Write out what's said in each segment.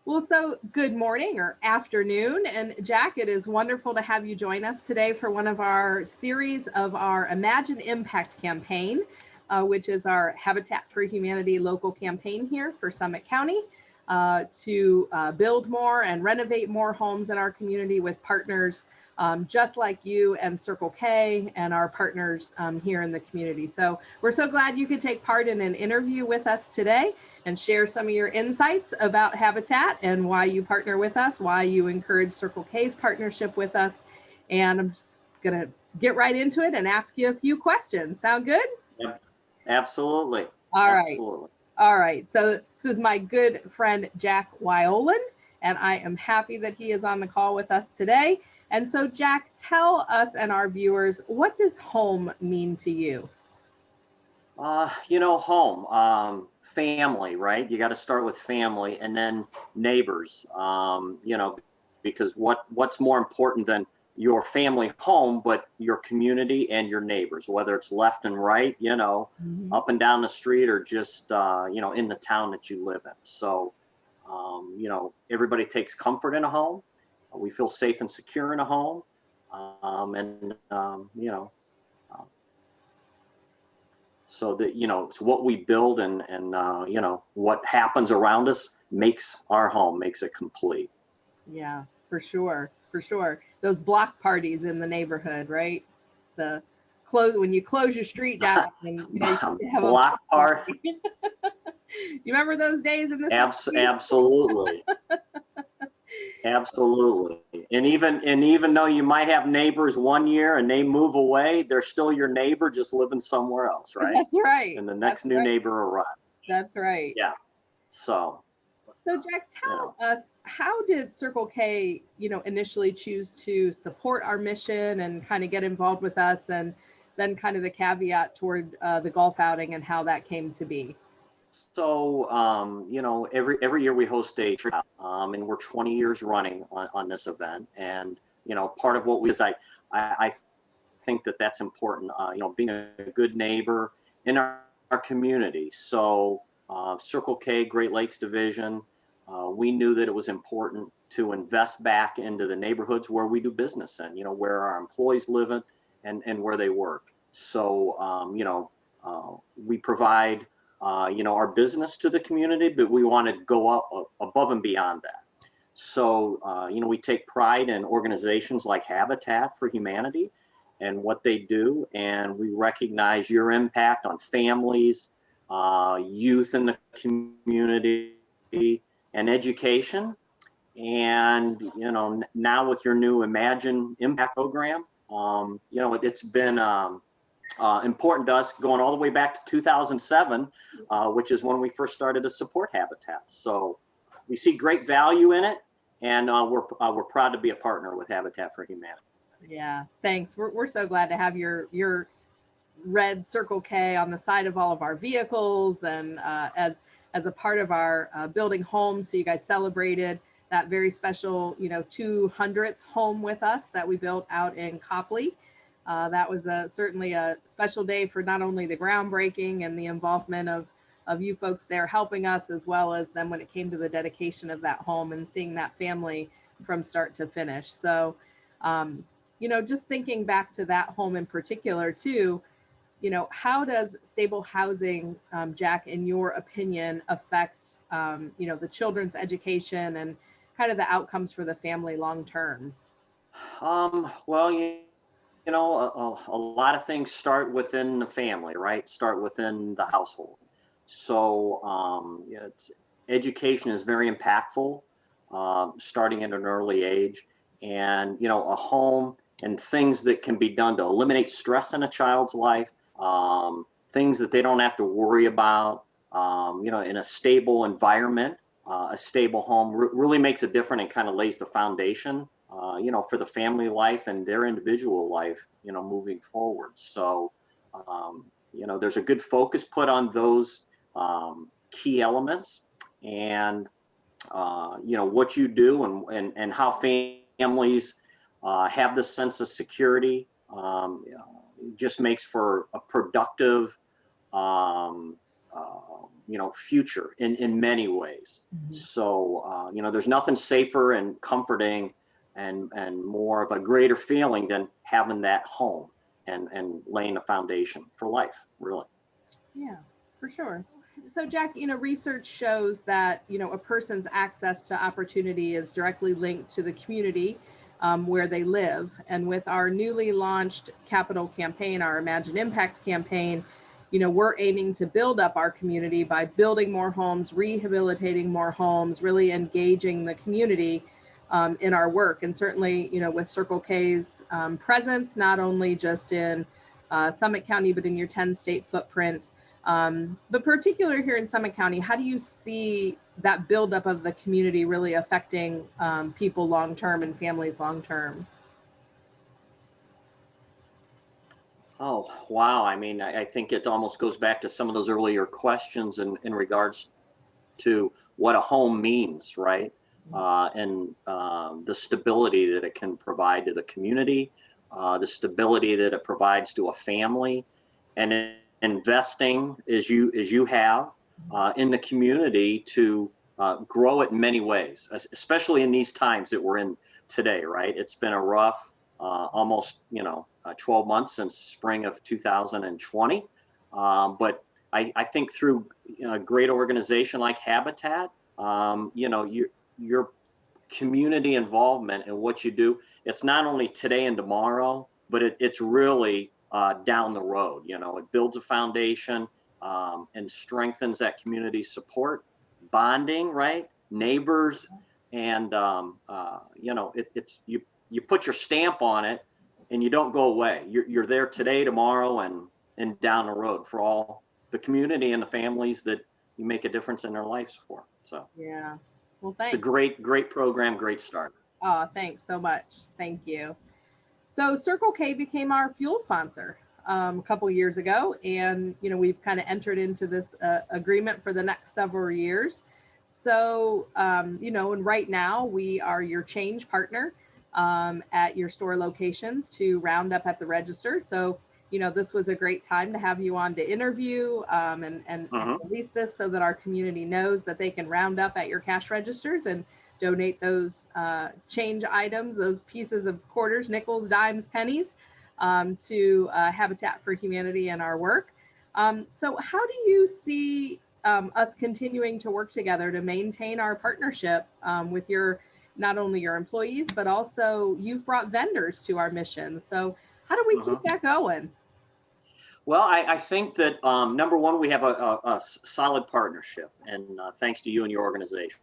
Well, so good morning or afternoon. And Jack, it is wonderful to have you join us today for one of our series of our Imagine Impact campaign, which is our Habitat for Humanity local campaign here for Summit County to build more and renovate more homes in our community with partners just like you and Circle K and our partners here in the community. So we're so glad you could take part in an interview with us today and share some of your insights about Habitat and why you partner with us, why you encourage Circle K's partnership with us. And I'm just going to get right into it and ask you a few questions. Sound good? Yep. Absolutely. All right. Absolutely. All right. So this is my good friend, Jack Wiolland, and I am happy that he is on the call with us today. And so, Jack, tell us and our viewers, what does home mean to you? Home, family, right? You got to start with family and then neighbors, because what's more important than your family home, but your community and your neighbors, whether it's left and right, up and down the street or just, in the town that you live in. So, everybody takes comfort in a home. We feel safe and secure in a home. So that, it's what we build and what happens around us makes our home, makes it complete. Yeah, for sure. For sure. Those block parties in the neighborhood, right? The when you close your street down and you have block a party. You remember those days in the Absolutely. Absolutely. And even though you might have neighbors one year and they move away, they're still your neighbor, just living somewhere else, right? That's right. And the next new neighbor arrives. That's right. Yeah. So Jack, tell us, how did Circle K, initially choose to support our mission and kind of get involved with us, and then kind of the caveat toward the golf outing and how that came to be? So, every year we host a trip, and we're 20 years running on this event. And, part of what I think that's important, being a good neighbor in our community. So, Circle K, Great Lakes Division, we knew that it was important to invest back into the neighborhoods where we do business and, where our employees live in and where they work. So, we provide our business to the community, but we want to go up above and beyond that. So, we take pride in organizations like Habitat for Humanity and what they do, and we recognize your impact on families, youth in the community, and education. And, now with your new Imagine Impact program, it's been important to us going all the way back to 2007, which is when we first started to support Habitat. So we see great value in it, and we're proud to be a partner with Habitat for Humanity. Yeah, thanks. We're so glad to have your red Circle K on the side of all of our vehicles, and as a part of our building homes. So you guys celebrated that very special 200th home with us that we built out in Copley. That was certainly a special day for not only the groundbreaking and the involvement of you folks there helping us, as well as then when it came to the dedication of that home and seeing that family from start to finish. So, just thinking back to that home in particular too, how does stable housing, Jack, in your opinion, affect, the children's education and kind of the outcomes for the family long term? Well, a lot of things start within the family, right? Start within the household. So, education is very impactful, starting at an early age. And, a home and things that can be done to eliminate stress in a child's life, things that they don't have to worry about, in a stable environment, a stable home really makes a difference and kind of lays the foundation for the family life and their individual life, moving forward. So, there's a good focus put on those key elements, and, what you do and how families have this sense of security just makes for a productive, future in many ways. Mhm. So, there's nothing safer and comforting and more of a greater feeling than having that home and laying a foundation for life, really. Yeah, for sure. So, Jack, research shows that, a person's access to opportunity is directly linked to the community where they live. And with our newly launched capital campaign, our Imagine Impact campaign, we're aiming to build up our community by building more homes, rehabilitating more homes, really engaging the community in our work. And certainly, with Circle K's presence, not only just in Summit County, but in your 10-state footprint. But particular here in Summit County, how do you see that buildup of the community really affecting people long-term and families long-term? Oh, wow. I mean, I think it almost goes back to some of those earlier questions in regards to what a home means, right? And the stability that it can provide to the community, the stability that it provides to a family, and investing as you have in the community to grow it in many ways, especially in these times that we're in today, right? It's been a rough almost 12 months since spring of 2020, but I think through a great organization like Habitat, your community involvement in what you do, it's not only today and tomorrow, but it's really down the road. It builds a foundation and strengthens that community support, bonding, right? Neighbors, and it's you put your stamp on it, and you don't go away. You're there today, tomorrow, and down the road for all the community and the families that you make a difference in their lives for. So Yeah. Well, it's a thanks. great program, great start. Oh, thanks so much. Thank you. So Circle K became our fuel sponsor a couple years ago, and we've kind of entered into this agreement for the next several years. So and right now we are your change partner at your store locations to round up at the register. So this was a great time to have you on to interview and Hmm. release this so that our community knows that they can round up at your cash registers and donate those change items, those pieces of quarters, nickels, dimes, pennies to Habitat for Humanity and our work. So how do you see us continuing to work together to maintain our partnership with not only your employees, but also you've brought vendors to our mission. So how do we keep Hmm. that going? Well, I think that number one, we have a solid partnership, and thanks to you and your organization,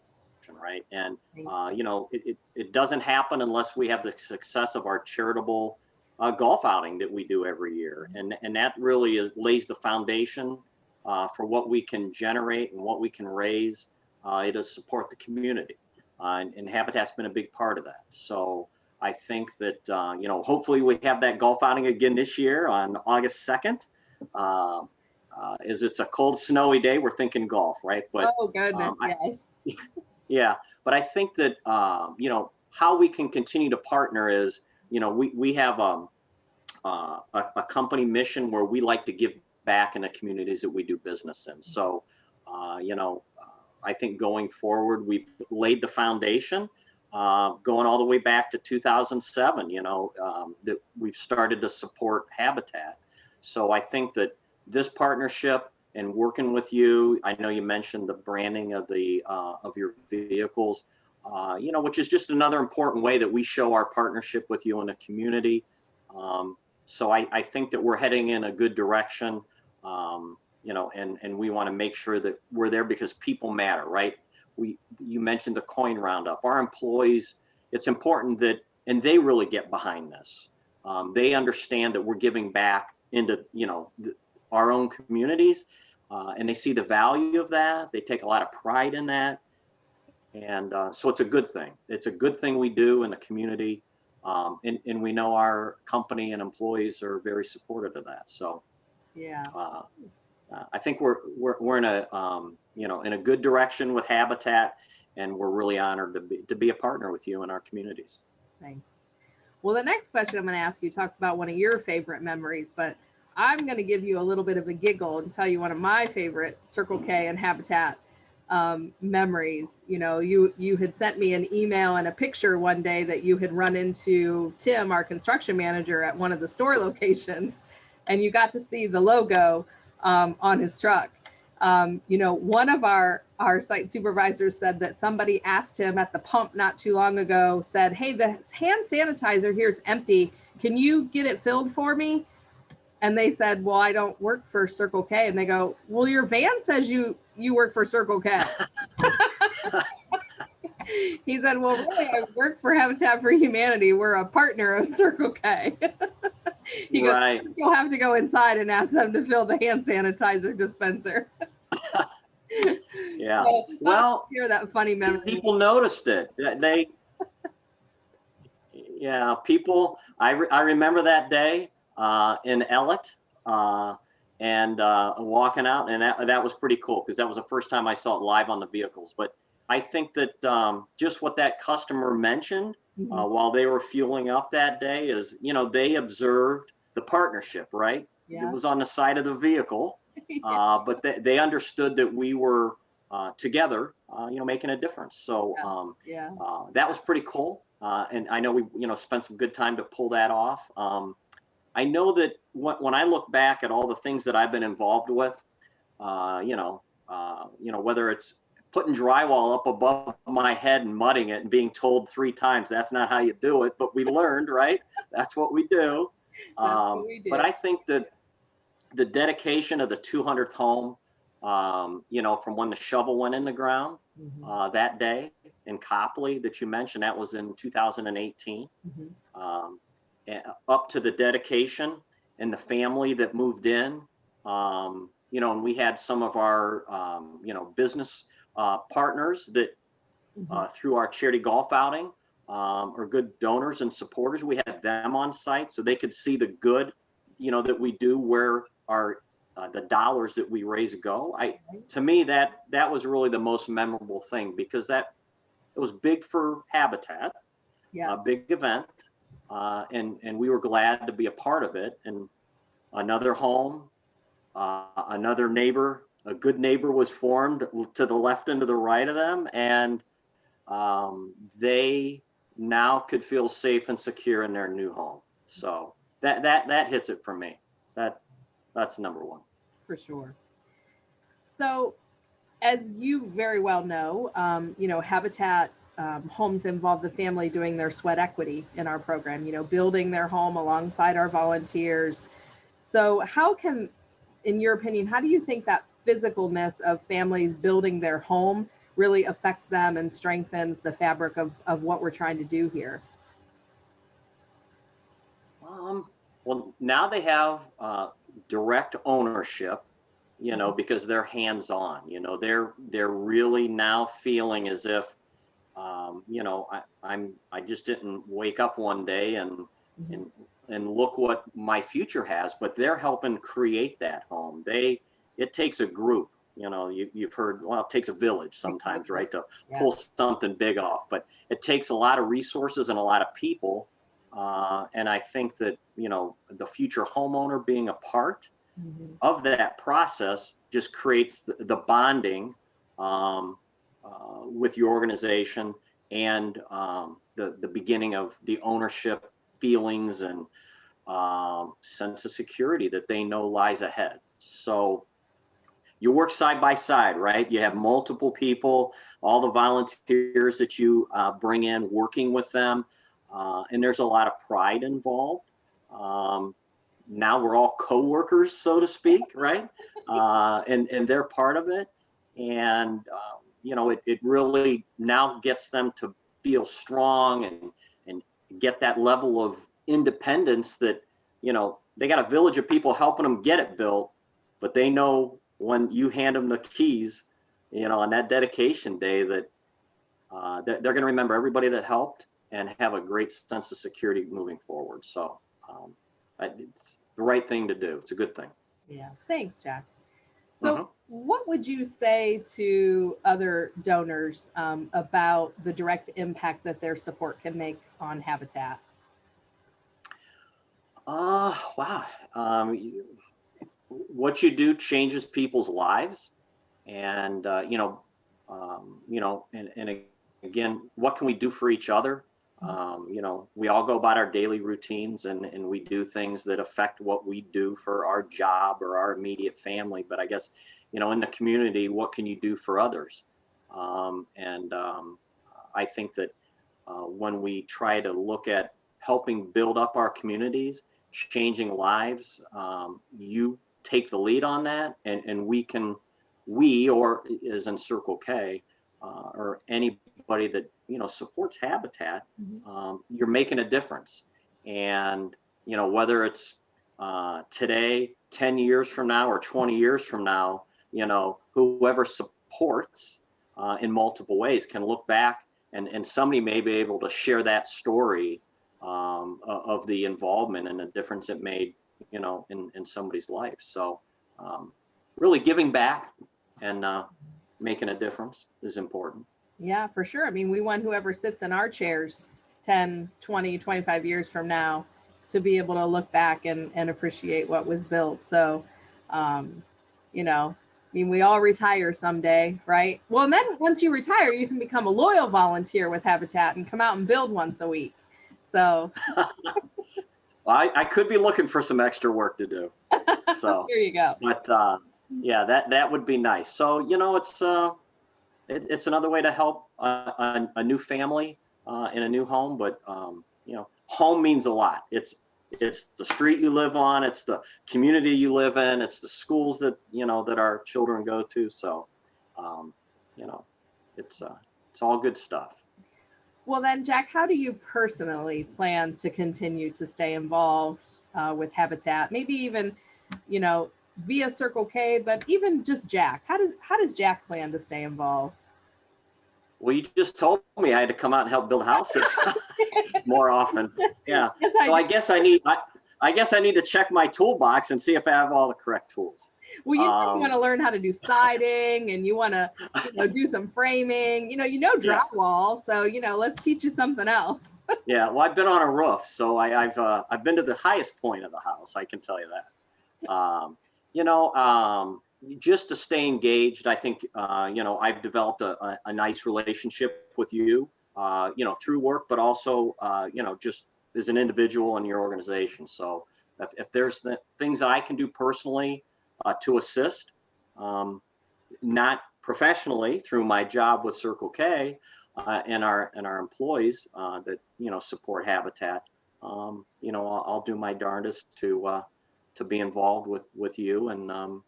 right? And it doesn't happen unless we have the success of our charitable golf outing that we do every year, and that really lays the foundation for what we can generate and what we can raise. It does support the community, and Habitat's been a big part of that. So I think that hopefully we have that golf outing again this year on August 2nd. Uh, as it's a cold, snowy day, we're thinking golf, right? But Oh, goodness, um, I, yes. yeah, but I think that how we can continue to partner is we have a company mission where we like to give back in the communities that we do business in. So I think going forward, we've laid the foundation. Going all the way back to 2007, that we've started to support Habitat. So I think that this partnership and working with you, I know you mentioned the branding of of your vehicles, which is just another important way that we show our partnership with you in the community. So I think that we're heading in a good direction, and we want to make sure that we're there because people matter, right? You mentioned the coin roundup. Our employees, it's important that, and they really get behind this. They understand that we're giving back into our own communities, and they see the value of that. They take a lot of pride in that, and so it's a good thing. It's a good thing we do in the community, and we know our company and employees are very supportive of that. So Yeah. uh, I think we're in a in a good direction with Habitat, and we're really honored to be a partner with you in our communities. Thanks. Well, the next question I'm going to ask you talks about one of your favorite memories, but I'm going to give you a little bit of a giggle and tell you one of my favorite Circle K and Habitat memories. You know, you had sent me an email and a picture one day that you had run into Tim, our construction manager, at one of the store locations, and you got to see the logo on his truck. You know, one of our site supervisors said that somebody asked him at the pump not too long ago, said, "Hey, the hand sanitizer here is empty. Can you get it filled for me?" And they said, "Well, I don't work for Circle K." And they go, "Well, your van says you work for Circle K." He said, "Well, really, I work for Habitat for Humanity. We're a partner of Circle K." He goes, Right. "You'll have to go inside and ask them to fill the hand sanitizer dispenser." Yeah. So, Well, hear that funny memory. people noticed it. Yeah, people. I remember that day in Ellet and walking out, and that was pretty cool because that was the first time I saw it live on the vehicles. But I think that just what that customer mentioned while they were fueling up that day is, you know, they observed the partnership, right? Yeah. It was on the side of the vehicle, but they understood that we were together, you know, making a difference. So that was pretty cool. And I know we, you know, spent some good time to pull that off. I know that when I look back at all the things that I've been involved with, you know, whether it's putting drywall up above my head and mudding it and being told 3 times that's not how you do it, but we learned, right? That's what we do. That's what we do. But I think that the dedication of the 200th home, you know, from when the shovel went in the ground that day in Copley that you mentioned, that was in 2018, up to the dedication and the family that moved in, you know, and we had some of our, you know, business partners that through our charity golf outing are good donors and supporters. We had them on site so they could see the good, you know, that we do, where our the dollars that we raise go. To me, that was really the most memorable thing, because it was big for Habitat, a big event, and we were glad to be a part of it. And another home, another neighbor, a good neighbor was formed to the left and to the right of them, and they now could feel safe and secure in their new home. So that hits it for me. That's number one. For sure. So, as you very well know, you know, Habitat homes involve the family doing their sweat equity in our program, you know, building their home alongside our volunteers. So how can, in your opinion, how do you think that physicalness of families building their home really affects them and strengthens the fabric of what we're trying to do here? Well, now they have direct ownership, you know, because they're hands-on. You know, they're really now feeling as if, you know, I just didn't wake up one day and look what my future has, but they're helping create that home. It takes a group. You know, you've heard, well, it takes a village sometimes, right, to pull something big off. But it takes a lot of resources and a lot of people. And I think that, you know, the future homeowner being a part of that process just creates the bonding with your organization, and the beginning of the ownership feelings and sense of security that they know lies ahead. So you work side by side, right? You have multiple people, all the volunteers that you bring in, working with them. And there's a lot of pride involved. Now we're all co-workers, so to speak, right? And they're part of it. And, you know, it really now gets them to feel strong and get that level of independence that, you know, they got a village of people helping them get it built, but they know when you hand them the keys, you know, on that dedication day, that they're going to remember everybody that helped and have a great sense of security moving forward. So it's the right thing to do. It's a good thing. Yeah. Thanks, Jack. So what would you say to other donors about the direct impact that their support can make on Habitat? Wow. what you do changes people's lives. And, and again, what can we do for each other? We all go about our daily routines, and we do things that affect what we do for our job or our immediate family. But I guess, in the community, what can you do for others? I think that when we try to look at helping build up our communities, changing lives, you take the lead on that, and we, or as in Circle K, or anybody that supports Habitat, Mhm. you're making a difference. And whether it's today, 10 years from now, or 20 years from now, whoever supports in multiple ways can look back, and somebody may be able to share that story of the involvement and the difference it made, in somebody's life. So really giving back and making a difference is important. Yeah, for sure. I mean, we want whoever sits in our chairs 10, 20, 25 years from now to be able to look back and appreciate what was built. So, um, I mean, we all retire someday, right? Well, and then once you retire, you can become a loyal volunteer with Habitat and come out and build once a week. So Well, I could be looking for some extra work to do. So, here you go. but yeah, that would be nice. So, it's another way to help a new family in a new home. But home means a lot. It's the street you live on. It's the community you live in. It's the schools that our children go to. So, um, you know, it's all good stuff. Well, then, Jack, how do you personally plan to continue to stay involved with Habitat? Maybe even, you know, via Circle K, but even just Jack. How does Jack plan to stay involved? Well, you just told me I had to come out and help build houses more often. Yeah. Yes, So I guess I need to check my toolbox and see if I have all the correct tools. well, you want Um, to learn how to do siding, and you want to, do some framing. yeah. Drywall, so let's teach you something else. Yeah. Well, I've been on a roof, so I've been to the highest point of the house. I can tell you that. You know, just to stay engaged, I think I've developed a nice relationship with you. Through work, but also just as an individual in your organization. So if there's things that I can do personally to assist, um, not professionally through my job with Circle K and our employees that support Habitat. I'll do my darndest to be involved with you and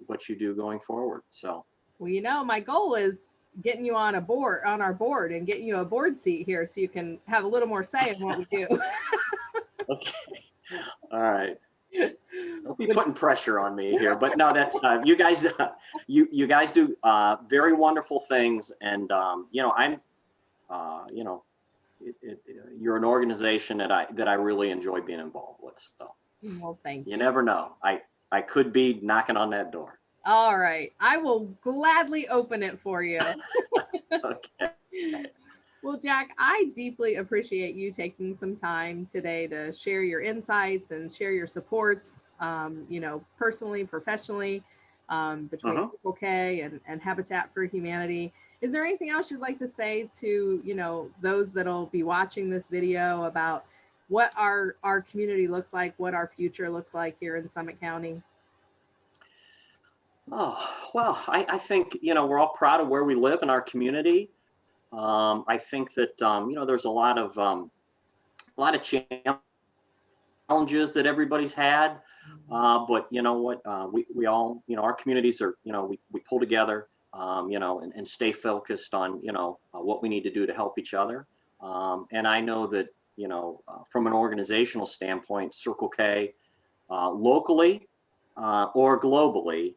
what you do going forward. So Well, my goal is getting you on our board and getting you a board seat here so you can have a little more say in what we do. okay, all right. Don't be putting pressure on me here, but no, that you guys, you guys do very wonderful things, and I'm, you know, you're an organization that I really enjoy being involved with. So Well, thank you you. never know. I could be knocking on that door. All right. I will gladly open it for you. Okay. Well, Jack, I deeply appreciate you taking some time today to share your insights and share your supports, personally, professionally, between Mhm. Circle K and Habitat for Humanity. Is there anything else you'd like to say to, those that'll be watching this video about what our community looks like, what our future looks like here in Summit County? Oh well, I think we're all proud of where we live in our community. I think that there's a lot of challenges that everybody's had. But you know what? We all, our communities are, we pull together, and stay focused on, what we need to do to help each other. And I know that, from an organizational standpoint, Circle K, locally or globally,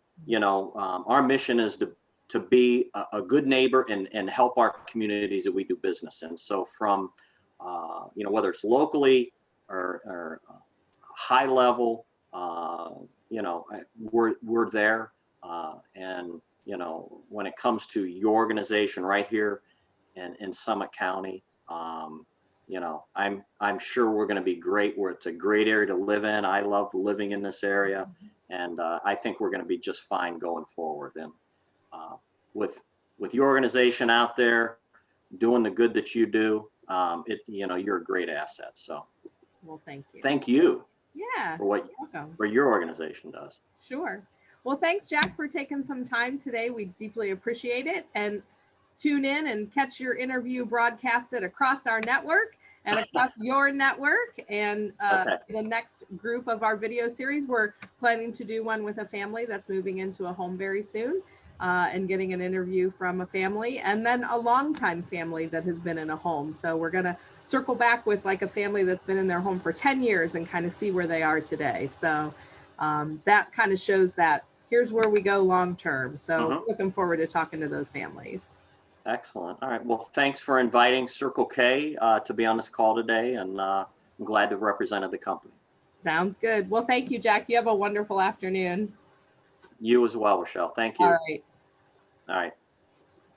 our mission is to be a good neighbor and help our communities that we do business in. So from, whether it's locally or high level, we're there. And when it comes to your organization right here in Summit County, I'm sure we're going to be great. Where it's a great area to live in. I love living in this area, And I think we're going to be just fine going forward. And uh, with your organization out there doing the good that you do, you're a great asset. So Well, thank you. thank you Yeah. for what Welcome. for your organization does. Sure. Well, thanks, Jack, for taking some time today. We deeply appreciate it. And tune in and catch your interview broadcasted across our network and across your network. And Okay. the next group of our video series, we're planning to do one with a family that's moving into a home very soon, and getting an interview from a family, and then a longtime family that has been in a home. So we're going to circle back with like a family that's been in their home for 10 years and kind of see where they are today. So that kind of shows that here's where we go long term. So looking forward to talking to those families. Excellent. All right. Well, thanks for inviting Circle K to be on this call today, and I'm glad to have represented the company. Sounds good. Well, thank you, Jack. You have a wonderful afternoon. You as well, Rochelle. Thank you. All right. All right.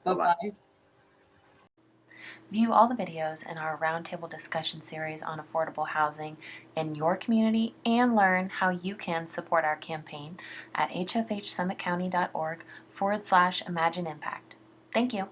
Bye-bye. View all the videos in our roundtable discussion series on affordable housing in your community and learn how you can support our campaign at hfhsummitcounty.org/Imagine Impact. Thank you.